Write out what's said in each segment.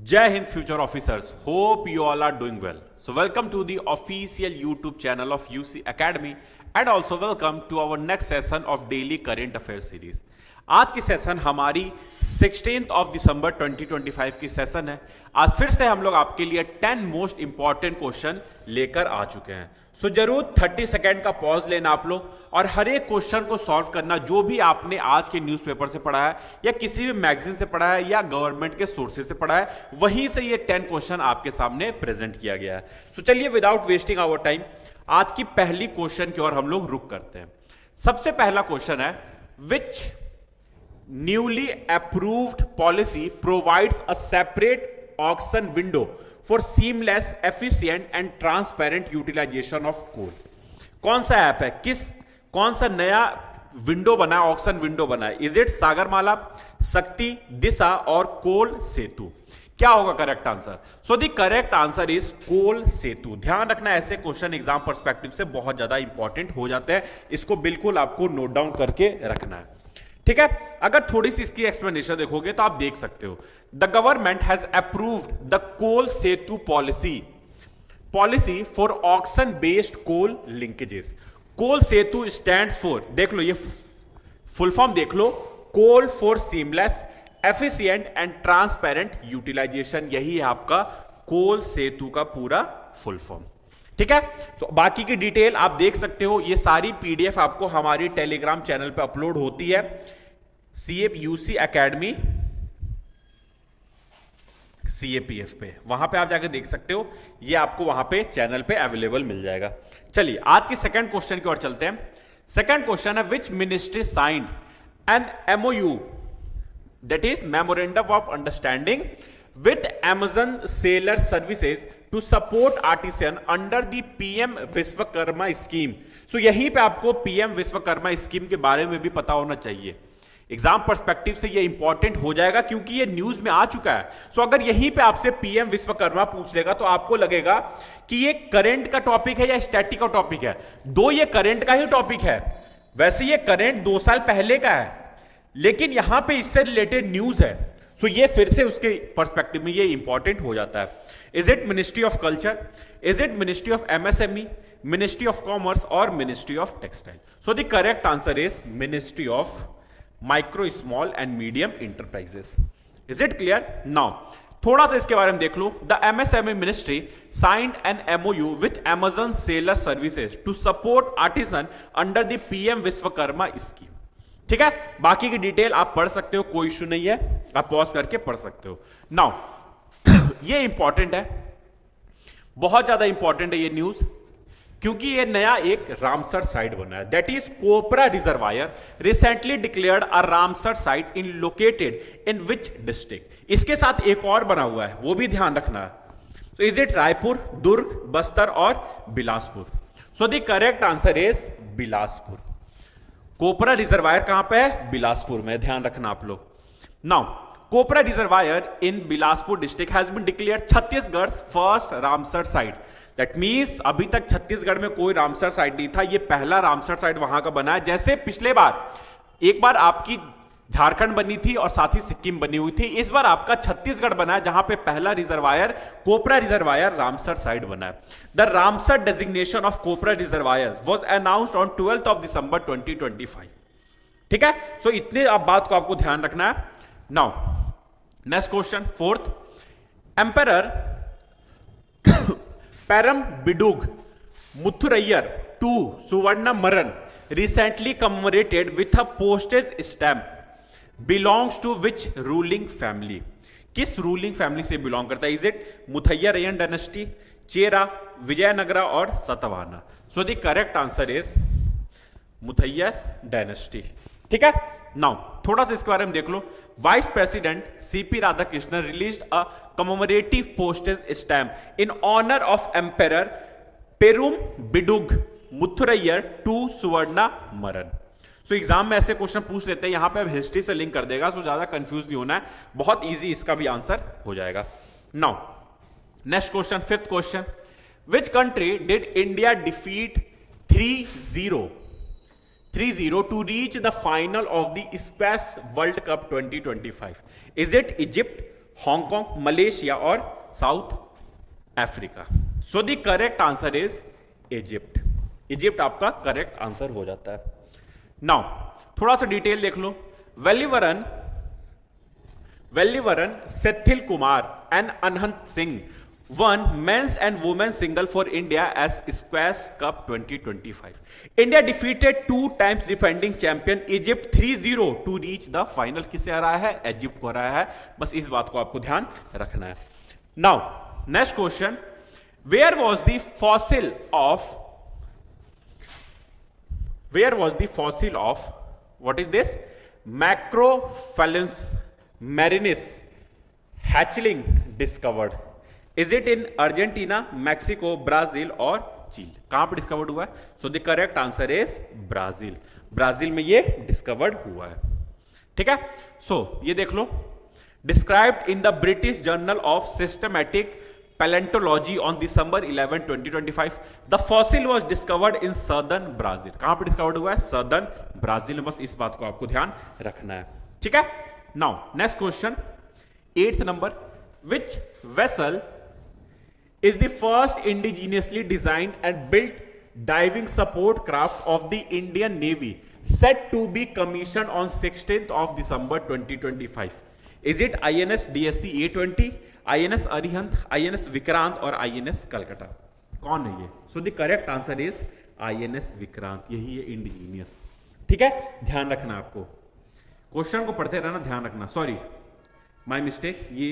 Jai Hind future officers, hope you all are doing well. So welcome to the official YouTube channel of UC Academy and also welcome to our next session of daily current affairs series. आज की session हमारी 16th of December 2025 की session है। आज फिर से हम लोग आपके लिए 10 मोस्ट इंपॉर्टेंट क्वेश्चन लेकर आ चुके हैं। सो जरूर 30 सेकेंड का पॉज लेना आप लोग और हर एक क्वेश्चन को सॉल्व करना जो भी आपने आज के न्यूज़पेपर से पढ़ा है या किसी भी मैगजीन से पढ़ा है या गवर्नमेंट के सोर्सेज से पढ़ा है, वहीं से ये 10 क्वेश्चन आपके सामने प्रेजेंट किया गया है। सो चलिए विदाउट वेस्टिंग आवर टाइम आज की पहली क्वेश्चन की ओर हम लोग रुक करते हैं। सबसे पहला क्वेश्चन है, विच newly approved policy provides a separate auction window for seamless, efficient and transparent utilization of coal? कौन सा ऐप है, कौन सा नया विंडो बना है, ऑक्शन विंडो बना है? इज इट सागरमाला, शक्ति, दिशा और कोल सेतु? क्या होगा correct answer? So the correct answer is coal Setu. ध्यान रखना, ऐसे क्वेश्चन एग्जाम पर्सपेक्टिव से बहुत ज्यादा इंपॉर्टेंट हो जाते हैं, इसको बिल्कुल आपको नोट डाउन करके रखना है। ठीक है, अगर थोड़ी सी इसकी एक्सप्लेनेशन देखोगे तो आप देख सकते हो, the government has approved the coal Setu policy for auction based coal linkages. Coal Setu stands for, देख लो ये फुल फॉर्म देख लो, coal for seamless, efficient and transparent utilization. यही है आपका कोल सेतु का पूरा फुल फॉर्म। ठीक है, तो बाकी की डिटेल आप देख सकते हो, ये सारी पीडीएफ आपको हमारी टेलीग्राम चैनल पे अपलोड होती है, यूसी एकेडमी CAPF पे, वहां पे आप जाकर देख सकते हो, ये आपको वहां पे चैनल पे अवेलेबल मिल जाएगा। चलिए आज की सेकंड क्वेश्चन की ओर चलते हैं। सेकंड क्वेश्चन है, which ministry signed an MOU, that is memorandum of understanding with Amazon Seller Services to support artisan under the PM Vishwakarma scheme. So यहीं पे आपको PM विश्वकर्मा स्कीम के बारे में भी पता होना चाहिए। एग्जाम पर्सपेक्टिव से ये इंपॉर्टेंट हो जाएगा क्योंकि ये न्यूज में आ चुका है। सो अगर यहीं पे आपसे PM विश्वकर्मा पूछ लेगा तो आपको लगेगा कि ये करंट का टॉपिक है या स्टैटिक का टॉपिक है। दो ये करंट का ही टॉपिक है, वैसे ये करंट 2 साल पहले का है, लेकिन यहां पे इससे रिलेटेड न्यूज है। सो ये फिर से उसके पर्सपेक्टिव में ये इंपॉर्टेंट हो जाता है। Is it ministry of culture, is it ministry of MSME, ministry of commerce और ministry of textile? So the correct answer is ministry of micro, small and medium enterprises. Is it clear? Now थोड़ा सा इसके बारे में देख लो। The MSME ministry signed an MOU with Amazon Seller Services to support artisan under the PM Vishwakarma scheme. ठीक है, बाकी की डिटेल आप पढ़ सकते हो, कोई इश्यू नहीं है, आप पॉज करके पढ़ सकते हो। नाउ ये इंपॉर्टेंट है, बहुत ज्यादा इंपॉर्टेंट है ये न्यूज, क्योंकि ये नया एक रामसर साइट बना है, that is Kopra reservoir recently declared a Ramsar site in located in which district? इसके साथ एक और बना हुआ है, वो भी ध्यान रखना है। तो इज इट रायपुर, दुर्ग, बस्तर और Bilaspur? So the correct answer is Bilaspur. Kopra reservoir कहां पे है? बिलासपुर में, ध्यान रखना आप लोग। Now Kopra reservoir in Bilaspur district has been declared Chhattisgarh first Ramsar site. That means अभी तक छत्तीसगढ़ में कोई रामसर साइट नहीं था, ये पहला रामसर साइट वहां का बना है। जैसे पिछले बार एक बार आपकी झारखंड बनी थी और साथ ही सिक्किम बनी हुई थी, इस बार आपका छत्तीसगढ़ बना है, जहां पे पहला reservoir Kopra reservoir Ramsar site बना है। The Ramsar designation of Kopra reservoir was announced on 12th of December 2025। ठीक है, सो इतने आप बात को आपको ध्यान रखना है। Now next question, fourth, emperor Perumbidugu Mutharaiyar to Suvaranmaran recently commemorated with a postage stamp belongs to which ruling family? किस रूलिंग फैमिली से बिलोंग करता है? Is it Muthaiya Rayan dynasty, Chera, Vijayanagara और Satavahana? So the correct answer is Muthaiya dynasty. ठीक है, नाउ थोड़ा सा इसके बारे में देख लो। Vice president CP Radhakrishnan released a commemorative postage stamp in honour of emperor Perumbidugu Mutharaiyar to Suvaranmaran. So exam में ऐसे क्वेश्चन पूछ लेते हैं, यहां पे अब हिस्ट्री से लिंक कर देगा, सो ज्यादा कंफ्यूज भी होना है, बहुत इजी इसका भी आंसर हो जाएगा। Now next question, fifth question, which country did India defeat 3-0 to reach the final of the Squash World Cup 2025? Is it Egypt, Hong Kong, Malaysia और South Africa. So the correct answer is Egypt. Egypt आपका correct answer हो जाता है। Now थोड़ा सा detail देख लो। Vellivaran, Senthil Kumar and Anahat Singh won men's and women's single for India as Squash Cup 2025. India defeated 2 times defending champion Egypt 3-0 to reach the final. किसे हराया है? इजिप्ट को हराया है। बस इस बात को आपको ध्यान रखना है। Now next question, where was the fossil of what is this? Macrophalanx marinus hatchling discovered? Is it in Argentina, Mexico, Brazil और चील? कहां पर डिस्कवर्ड हुआ है? सो the correct answer is Brazil. Brazil में ये डिस्कवर्ड हुआ है। ठीक है, सो ये देख लो। Described in the British journal of systematic palaeontology on December 11, 2025, the fossil was discovered in southern Brazil. कहां पर डिस्कवर्ड हुआ है? सदर्न ब्राजील में। बस इस बात को आपको ध्यान रखना है। ठीक है, now next question, 8th number, which vessel is the first indigenously designed and built diving support craft of the Indian Navy, set to be commissioned on 16th of December 2025? Is it INS DSC A20, INS Arihant, INS Vikrant और INS Calcutta? कौन है ये? So the correct answer is INS Vikrant। यही है indigenous. ठीक है, ध्यान रखना आपको, क्वेश्चन को पढ़ते रहना, ध्यान रखना। सॉरी, माय मिस्टेक, ये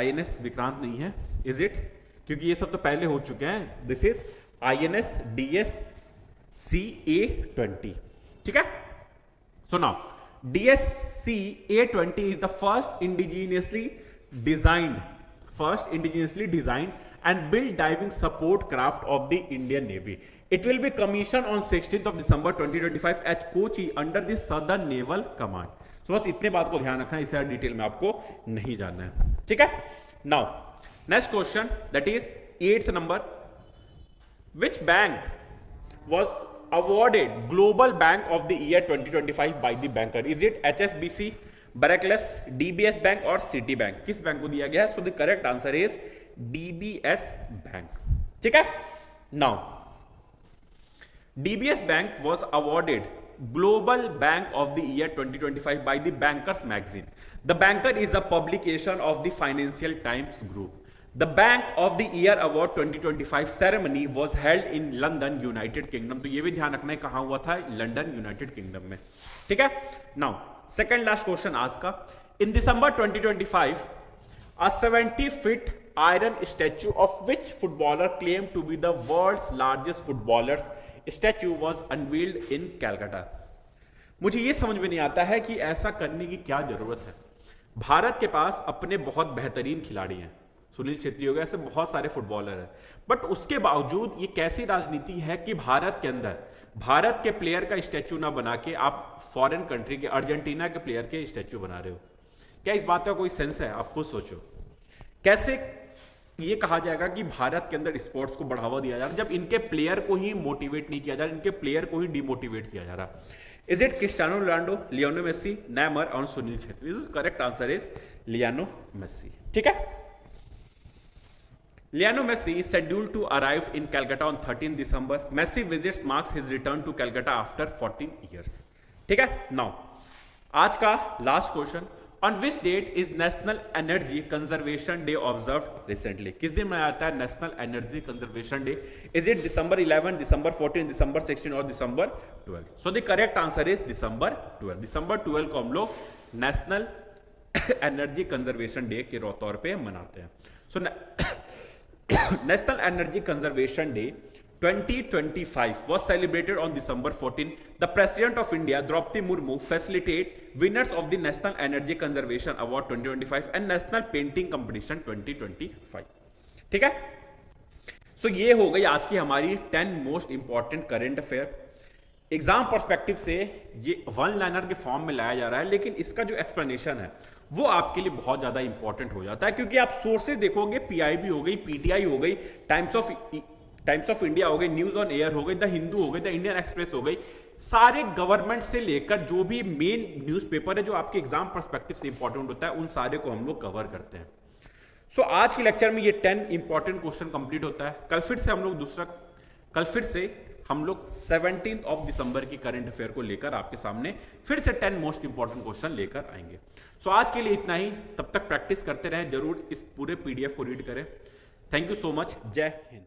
INS विक्रांत नहीं है। Is it? क्योंकि ये सब तो पहले हो चुके हैं। This is INS DSC A20। ठीक है, so now DSC A20 is the first indigenously designed and built diving support craft of the Indian Navy. It will be commissioned on 16th of December 2025 at Kochi under the Southern Naval Command. So बस इतने बात को ध्यान रखना, इससे detail में आपको नहीं जानना है। ठीक है, now next question, that is 8th number, which bank was awarded Global Bank of the Year 2025 by the banker? Is it HSBC, Barclays, DBS Bank और City Bank? किस बैंक को दिया गया है? सो the correct answer is DBS Bank। ठीक है, now DBS Bank was awarded Global Bank of the Year 2025 by the Bankers magazine. The Banker is a publication of the Financial Times Group. The Bank of the Year Award 2025 ceremony was held in London, United Kingdom. तो ये भी ध्यान रखना है कहाँ हुआ था? London, United kingdom में। ठीक है, नाउ सेकंड लास्ट क्वेश्चन आज का। इन दिसंबर 2025 a 70-feet iron statue of which footballer claimed to be the world's largest footballers statue was unveiled in Calcutta? मुझे ये समझ में नहीं आता है कि ऐसा करने की क्या जरूरत है। भारत के पास अपने बहुत बेहतरीन खिलाड़ी हैं, सुनील छेत्री हो गया, ऐसे बहुत सारे फुटबॉलर हैं, बट उसके बावजूद ये कैसी राजनीति है कि भारत के अंदर भारत के प्लेयर का स्टैचू ना बना के आप फॉरेन कंट्री के, अर्जेंटीना के प्लेयर के स्टैचू बना रहे हो? क्या इस बात का कोई सेंस है? आप खुद सोचो, कैसे ये कहा जाएगा कि भारत के अंदर स्पोर्ट्स को बढ़ावा दिया जा रहा है जब इनके प्लेयर को ही मोटिवेट नहीं किया जा रहा, इनके प्लेयर को ही डिमोटिवेट किया जा रहा? Is it Cristiano Ronaldo, Lionel Messi, Neymar और Sunil Chhetri? Correct answer is Lionel Messi. ठीक है, Lionel Messi is scheduled to arrive in Calcutta on 13 December. Messi visits marks his return to Calcutta after 14 years. ठीक है, now आज का last question, on which date is National Energy Conservation Day observed recently? किस दिन मनाया जाता है national energy conservation day? Is it December 11, December 14, December 16 और December 12? So the correct answer is December 12। December 12 को हम लोग नेशनल एनर्जी कंजर्वेशन डे के तौर पे मनाते हैं। सो National Energy Conservation Day 2025 was celebrated on December 14. The President of India, Draupadi Murmu, facilitate winners of the National Energy Conservation Award 2025 and National Painting Competition 2025. ठीक है, सो ये हो गई आज की हमारी 10 most important current affair. Exam perspective से ये वन लाइनर के फॉर्म में लाया जा रहा है, लेकिन इसका जो एक्सप्लेनेशन है वो आपके लिए बहुत ज्यादा इंपॉर्टेंट हो जाता है, क्योंकि आप सोर्सेज देखोगे, पीआईबी हो गई, पीटीआई हो गई, टाइम्स ऑफ इंडिया हो गई, न्यूज ऑन एयर हो गई, द हिंदू हो गई, द इंडियन एक्सप्रेस हो गई, सारे गवर्नमेंट से लेकर जो भी मेन न्यूज़पेपर है जो आपके एग्जाम पर्सपेक्टिव से इंपॉर्टेंट होता है, उन सारे को हम लोग कवर करते हैं। सो आज के लेक्चर में ये 10 इंपॉर्टेंट क्वेश्चन कंप्लीट होता है। कल फिर से हम लोग 17 दिसंबर की करंट अफेयर को लेकर आपके सामने फिर से 10 मोस्ट इंपॉर्टेंट क्वेश्चन लेकर आएंगे। सो आज के लिए इतना ही, तब तक प्रैक्टिस करते रहें, जरूर इस पूरे PDF को रीड करें। थैंक यू सो मच, जय हिंद।